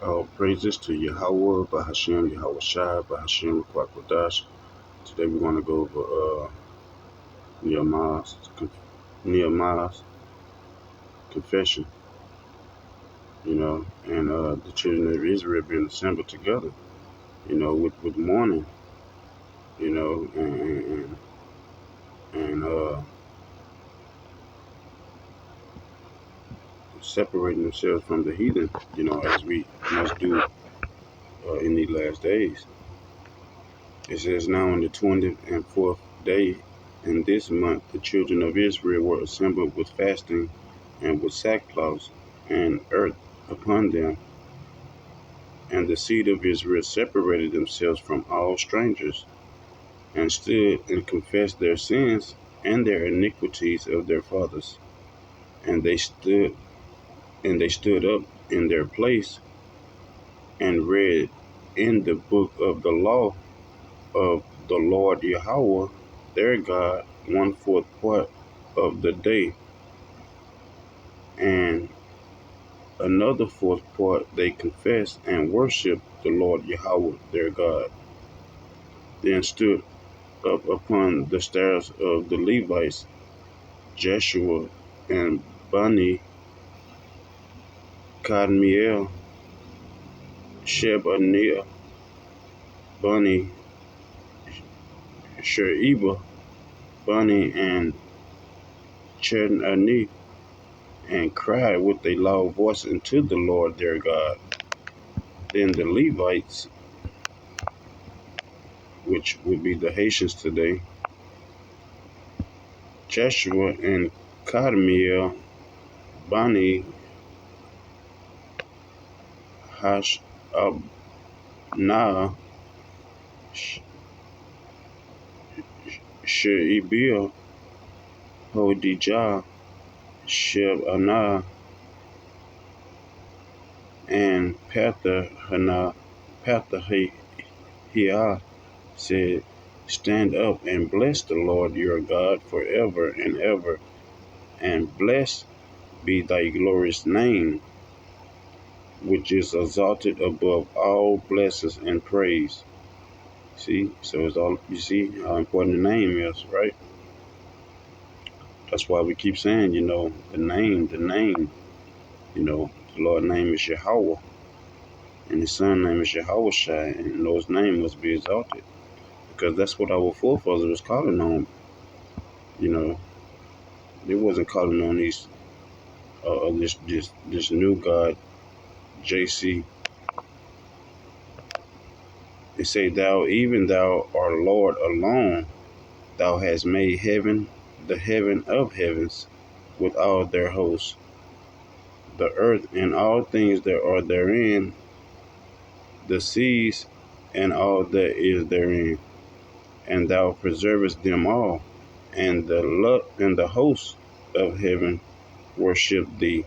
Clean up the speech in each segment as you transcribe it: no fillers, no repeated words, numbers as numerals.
All praises to Yahweh, Bahashem, Yahweh Shai, Bahashem, Kwakwadash. Today we're going to go over Nehemiah's, Nehemiah's confession, and the children of Israel being assembled together, with mourning, and separating themselves from the heathen, as we must do in these last days. It says, now on the 24th day in this month, the children of Israel were assembled with fasting and with sackcloth and earth upon them. And the seed of Israel separated themselves from all strangers, and stood and confessed their sins and their iniquities of their fathers. And they stood up in their place and read in the book of the law of the Lord Yahweh their God 1/4 part of the day, and another fourth part they confessed and worshiped the Lord Yahweh their God. Then stood up upon the stairs of the Levites Jeshua and Bani, Kadmiel, Shebaniah, Bani, Sheriba, Bani, and Chedani, and cried with a loud voice unto the Lord their God. Then the Levites, which would be the Haitians today, Jeshua and Kadmiel, Bani, Hashabnah, Sherebiah, Hodijah, Shebaniah, and Pethahiyah said, stand up and bless the Lord your God forever and ever, and blessed be thy glorious name, which is exalted above all blessings and praise. See, so it's all, you see how important the name is, right? That's why we keep saying, the name, the Lord's name is Yahweh, and his son's name is Yahweh Shai, and those names must be exalted, because that's what our forefathers was calling on. They wasn't calling on this new God, JC. They say, thou, even thou, art Lord alone. Thou hast made heaven, the heaven of heavens, with all their hosts, the earth and all things that are therein, the seas and all that is therein, and thou preservest them all, and the hosts of heaven worship thee.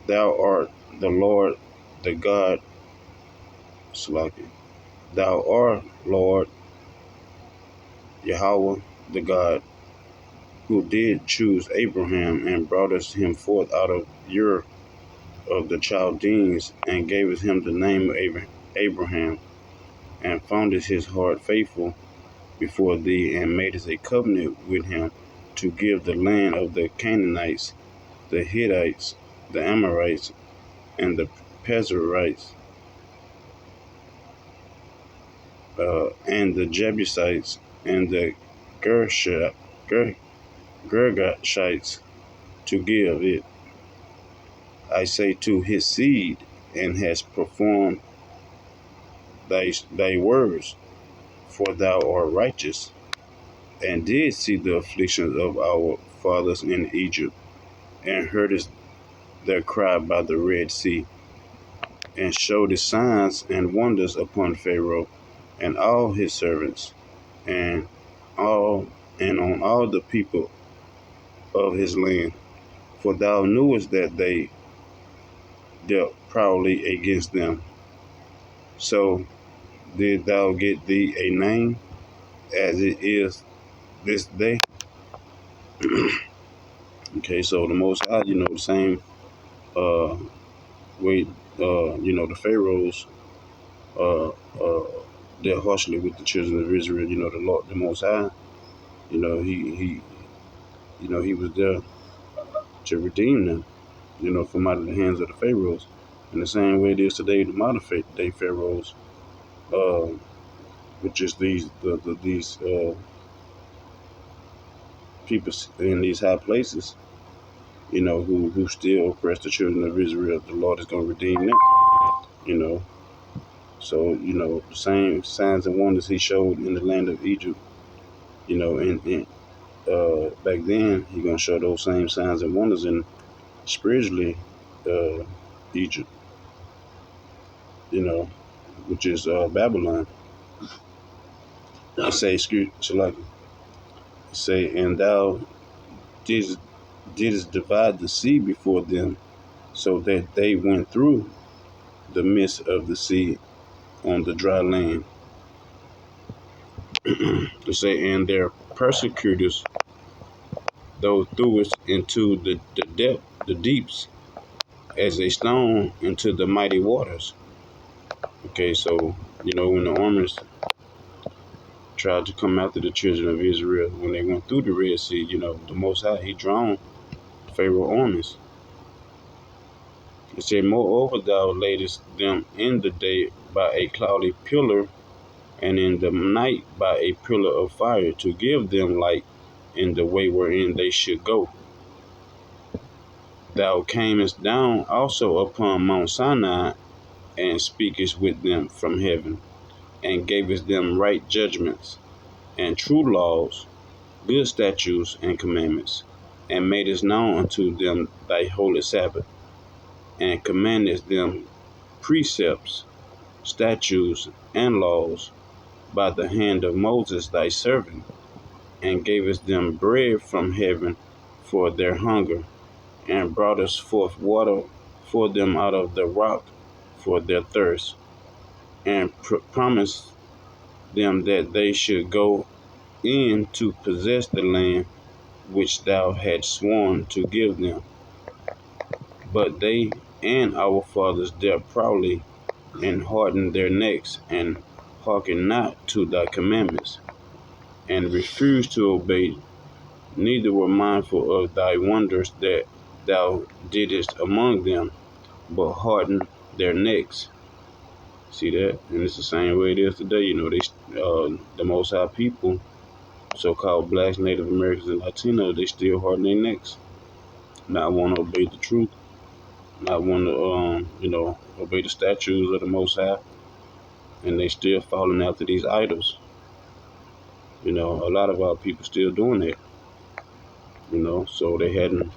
Thou art the Lord, the God, Slaki. Thou art Lord Yahweh, the God, who did choose Abraham and brought us him forth out of Ur of the Chaldeans, and gave us him the name of Abraham, and founded his heart faithful before thee, and made us a covenant with him to give the land of the Canaanites, the Hittites, the Amorites, and the Perizzites, and the Jebusites, and the Girgashites, to give it, I say, to his seed, and has performed thy words, for thou art righteous, and did see the afflictions of our fathers in Egypt, and heardest their cry by the Red Sea, and showed his signs and wonders upon Pharaoh and all his servants, and all and on all the people of his land. For thou knewest that they dealt proudly against them. So did thou get thee a name, as it is this day. Okay, so the Most High, the same uh, where the Pharaohs uh, uh, dealt harshly with the children of Israel. The Lord, the Most High. He was there to redeem them. From out of the hands of the Pharaohs. In the same way it is today, the modern day Pharaohs, uh, which is these people in these high places, who still oppress the children of Israel. The Lord is going to redeem them. You know, so the same signs and wonders He showed in the land of Egypt. And back then He gonna show those same signs and wonders in spiritually Egypt. Which is Babylon. I say, and thou didst divide the sea before them, so that they went through the midst of the sea on the dry land. And their persecutors, though threw it into the deeps, as a stone into the mighty waters. Okay, so when the armies tried to come after the children of Israel, when they went through the Red Sea, the Most High, He drowned Pharaoh armies. It said, moreover, thou laidest them in the day by a cloudy pillar, and in the night by a pillar of fire, to give them light in the way wherein they should go. Thou camest down also upon Mount Sinai, and speakest with them from heaven, and gavest them right judgments, and true laws, good statutes and commandments, and madest known unto them thy holy Sabbath, and commandest them precepts, statutes, and laws by the hand of Moses thy servant, and gavest them bread from heaven for their hunger, and broughtest forth water for them out of the rock for their thirst, and promised them that they should go in to possess the land which thou hadst sworn to give them. But they and our fathers dealt proudly, and hardened their necks, and hearkened not to thy commandments, and refused to obey, neither were mindful of thy wonders that thou didst among them, but hardened their necks. See that? And it's the same way it is today. The Most High people, so-called blacks, Native Americans, and Latinos, they still harden their necks, not want to obey the truth, not want to, obey the statutes of the Most High, and they still falling after these idols. A lot of our people still doing that. So they hadn't,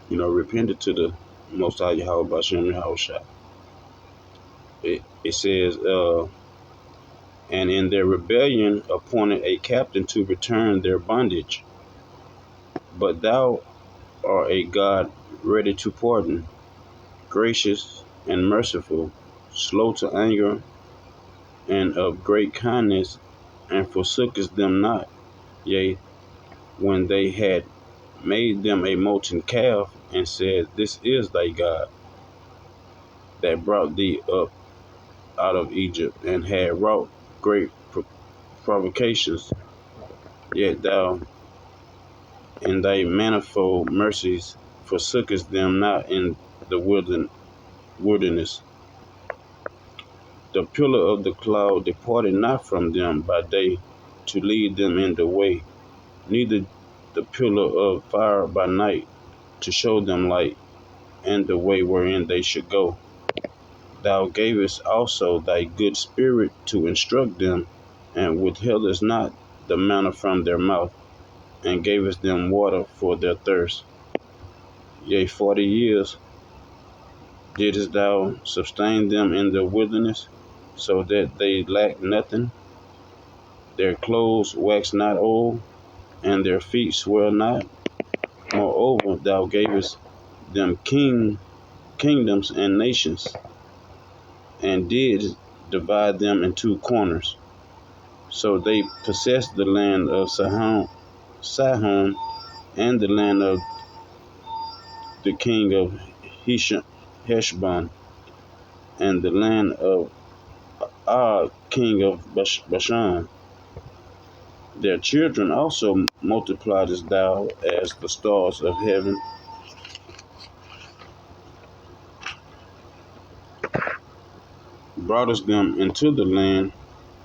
repented to the Most High Yahweh Bashem Yahushua. It says, and in their rebellion appointed a captain to return their bondage. But thou art a God ready to pardon, gracious and merciful, slow to anger, and of great kindness, and forsookest them not. Yea, when they had made them a molten calf, and said, This is thy God, that brought thee up out of Egypt, and had wrought great provocations, yet thou in thy manifold mercies forsookest them not in the wilderness. The pillar of the cloud departed not from them by day to lead them in the way, neither the pillar of fire by night to show them light and the way wherein they should go. Thou gavest also thy good spirit to instruct them, and withheldest not the manna from their mouth, and gavest them water for their thirst. Yea, 40 years didst thou sustain them in the wilderness, so that they lacked nothing. Their clothes waxed not old, and their feet swell not. Moreover, thou gavest them kingdoms and nations, and didst divide them in two corners. So they possessed the land of Sihon and the land of the king of Heshbon, and the land of Og, king of Bashan. Their children also multiplied as thou as the stars of heaven, broughtest them into the land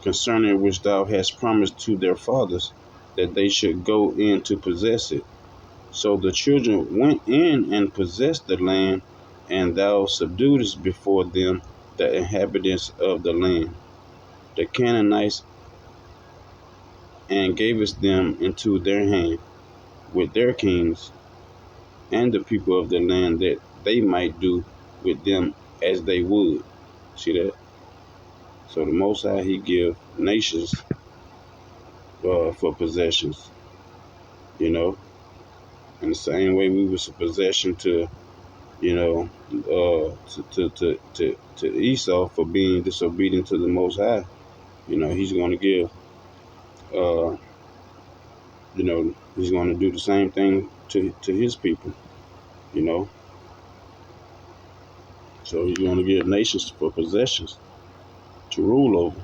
concerning which thou hast promised to their fathers, that they should go in to possess it. So the children went in and possessed the land, and thou subduedest before them the inhabitants of the land, the Canaanites, and gavest them into their hand with their kings and the people of the land, that they might do with them as they would. See that? So the Most High, He give nations for possessions, you know. In the same way we was a possession to, you know, to Esau for being disobedient to the Most High. You know, He's going to give, you know, He's going to do the same thing to His people, you know. So He's going to give nations for possessions to rule over.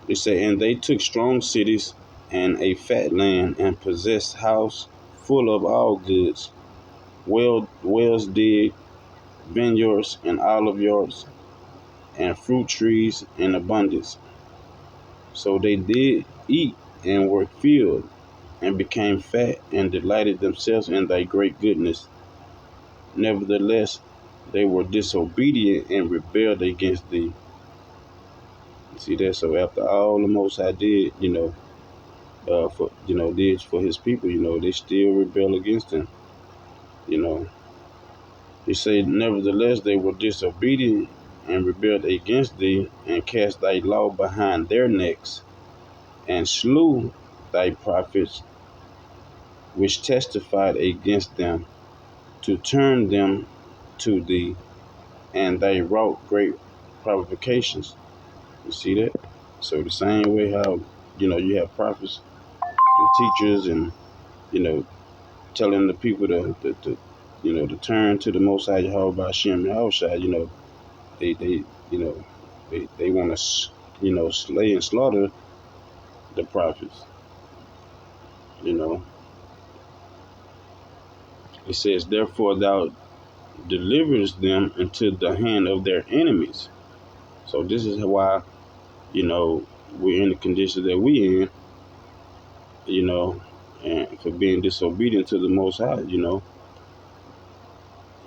They say, and they took strong cities and a fat land, and possessed house full of all goods, wells digged, vineyards and olive yards, and fruit trees in abundance. So they did eat and were filled, and became fat, and delighted themselves in thy great goodness. Nevertheless, they were disobedient and rebelled against thee. See that? So after all the Most High did, you know, did for His people, you know, they still rebel against Him. You know, He said, nevertheless, they were disobedient and rebelled against thee, and cast thy law behind their necks, and slew thy prophets which testified against them, to turn them to thee, and they wrought great provocations. You see that? So the same way how, you know, you have prophets and teachers, and, you know, telling the people to you know, to turn to the Most High Yahweh Hashem Yahushua, you know, they you know, they want to, you know, slay and slaughter the prophets. You know, it says, therefore thou delivers them into the hand of their enemies. So this is why, you know, we're in the condition that we in, you know, and for being disobedient to the Most High. You know,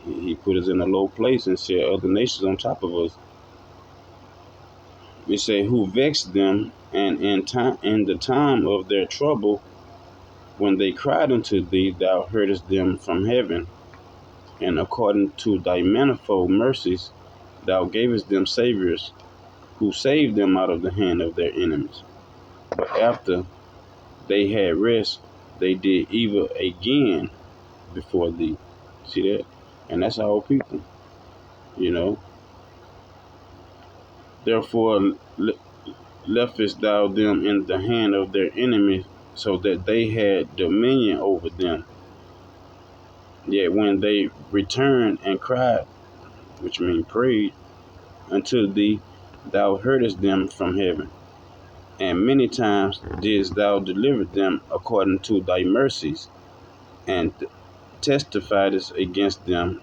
He put us in a low place and set other nations on top of us. We say, who vexed them, and in the time of their trouble, when they cried unto thee, thou heardest them from heaven, and according to thy manifold mercies, thou gavest them saviors, who saved them out of the hand of their enemies. But after they had rest, they did evil again before thee. See that? And that's our people, you know. Therefore leftest thou them in the hand of their enemies, so that they had dominion over them. Yet when they returned and cried, which means prayed, unto thee, thou heardest them from heaven. And many times didst thou deliver them according to thy mercies, and testifiedest against them,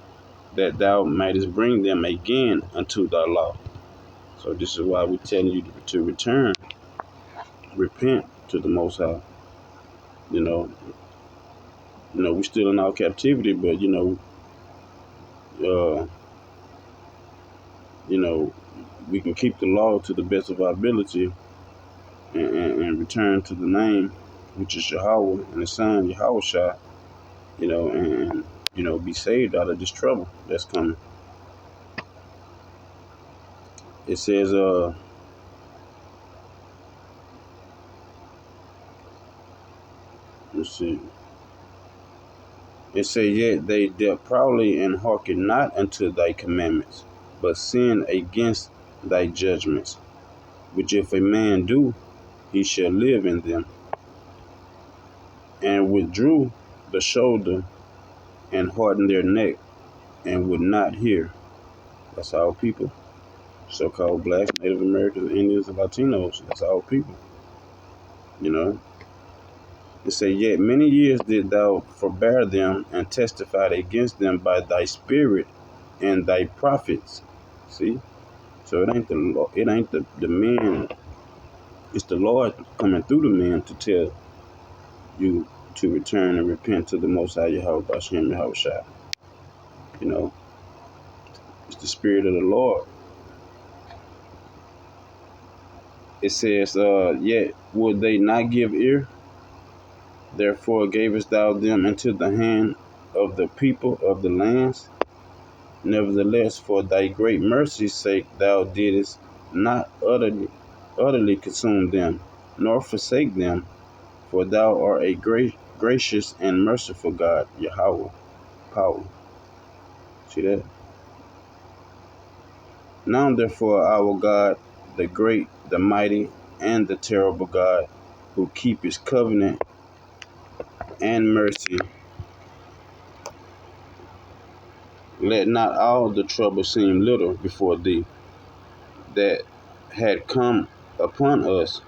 that thou mightest bring them again unto thy law. So this is why we tell you to return, repent to the Most High. You know, we're still in our captivity, but uh, we can keep the law to the best of our ability, and return to the name, which is Yahweh, and the Son Yahushua, and be saved out of this trouble that's coming. It says, let's see. It says, yet they dealt proudly and hearkened not unto thy commandments, but sinned against thy judgments, which if a man do, he shall live in them, and withdrew the shoulder and hardened their neck and would not hear. That's our people. So-called blacks, Native Americans, Indians, and Latinos. That's our people. You know. It say, yet many years did thou forbear them and testified against them by thy spirit and thy prophets. See? So it ain't the men, it's the Lord coming through the men to tell you to return and repent to the Most High Yahweh Bashem Yahweh Shai. You know, it's the spirit of the Lord. It says, yet would they not give ear? Therefore gavest thou them into the hand of the people of the lands. Nevertheless, for thy great mercy's sake, thou didst not utterly consume them, nor forsake them, for thou art a gracious and merciful God, Yahweh. Power. See that? Now, therefore, our God, the great, the mighty, and the terrible God, who keepeth covenant and mercy, let not all the trouble seem little before thee, that had come upon us,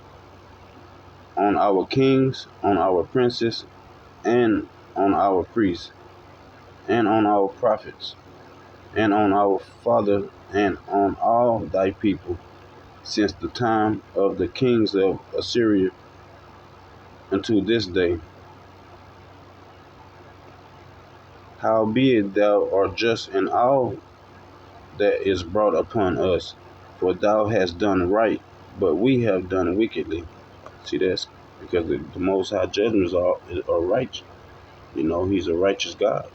on our kings, on our princes, and on our priests, and on our prophets, and on our father, and on all thy people, since the time of the kings of Assyria unto this day. Howbeit thou art just in all that is brought upon us, for thou hast done right, but we have done wickedly. See, that's because the Most High judgments are righteous. You know, He's a righteous God.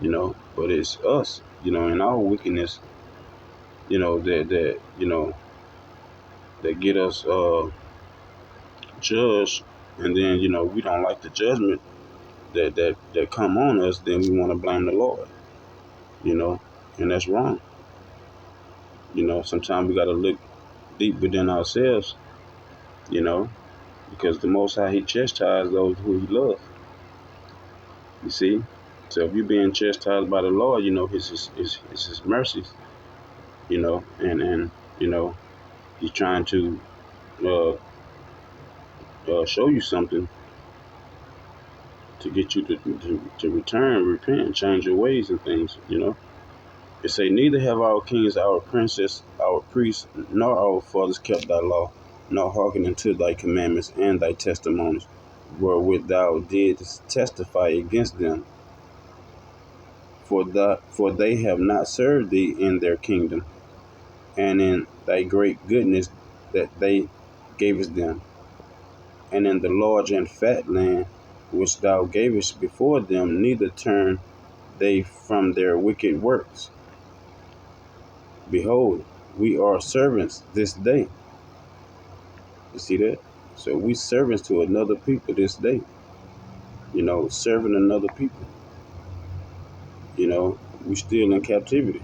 You know, but it's us. You know, in our wickedness. You know that get us judged, and then we don't like the judgment that come on us. Then we want to blame the Lord. You know, and that's wrong. You know, sometimes we got to look deep within ourselves. You know, because the Most High, He chastises those who He loves. You see, so if you're being chastised by the Lord, it's His mercies. You know, and He's trying to show you something to get you to return, repent, and change your ways and things. You know, it say, neither have our kings, our princes, our priests, nor our fathers kept thy law, nor hearkened unto thy commandments and thy testimonies, wherewith thou didst testify against them. For they have not served thee in their kingdom, and in thy great goodness that they gavest them, and in the large and fat land which thou gavest before them, neither turn they from their wicked works. Behold, we are servants this day. You see that? So we servants to another people this day. You know, serving another people. You know, we still in captivity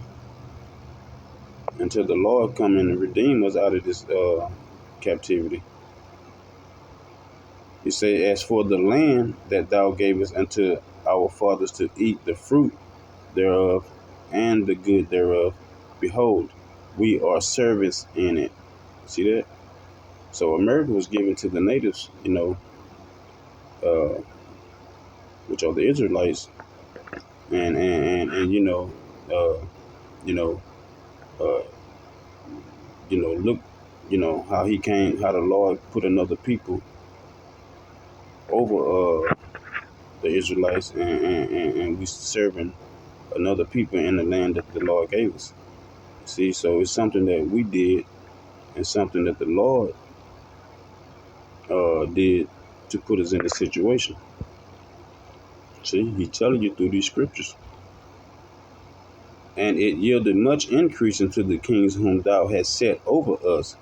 until the Lord come in and redeem us out of this captivity. He say, as for the land that thou gavest unto our fathers to eat the fruit thereof and the good thereof, behold, we are servants in it. See that? So America was given to the natives, uh, which are the Israelites, and uh, you know, uh, look, how He came, how the Lord put another people over the Israelites, and we serving another people in the land that the Lord gave us. See, so it's something that we did, and something that the Lord did to put us in this situation. See, He's telling you through these scriptures. And it yielded much increase unto the kings whom thou hast set over us.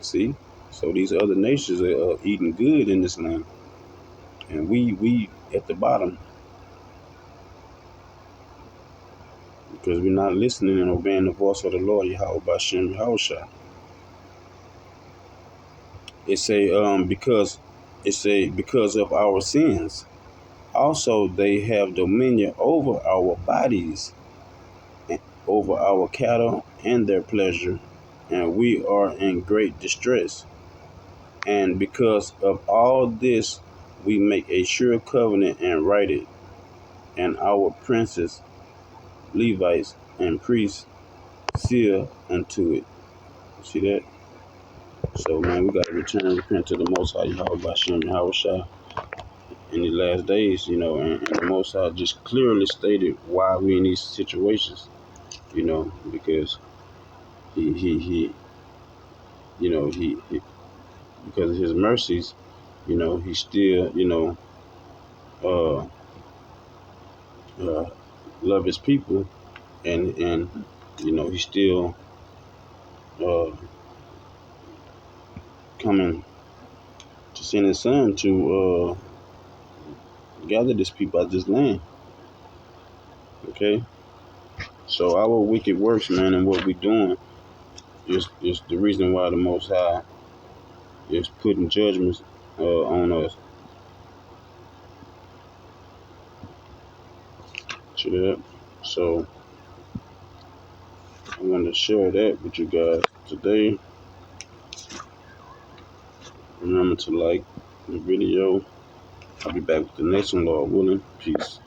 See? So these other nations are eating good in this land. And we at the bottom, because we're not listening and obeying the voice of the Lord, Yahweh Bashem Yahushua. It say because of our sins. Also, they have dominion over our bodies, over our cattle and their pleasure, and we are in great distress. And because of all this, we make a sure covenant and write it, and our princes, Levites, and priests seal unto it. See that? So, man, we got to return and repent to the Most High Yahweh Bashem Yahweh in the last days, and the Most High just clearly stated why we in these situations, because he he because of his mercies, he still, uh, uh, love his people, and he still uh, coming to send his son to gather this people out this land. Okay, so our wicked works, man, and what we doing is the reason why the Most High is putting judgments on us. See that? So I wanted to share that with you guys today. Remember to like the video. I'll be back with the next one, Lord willing. Peace.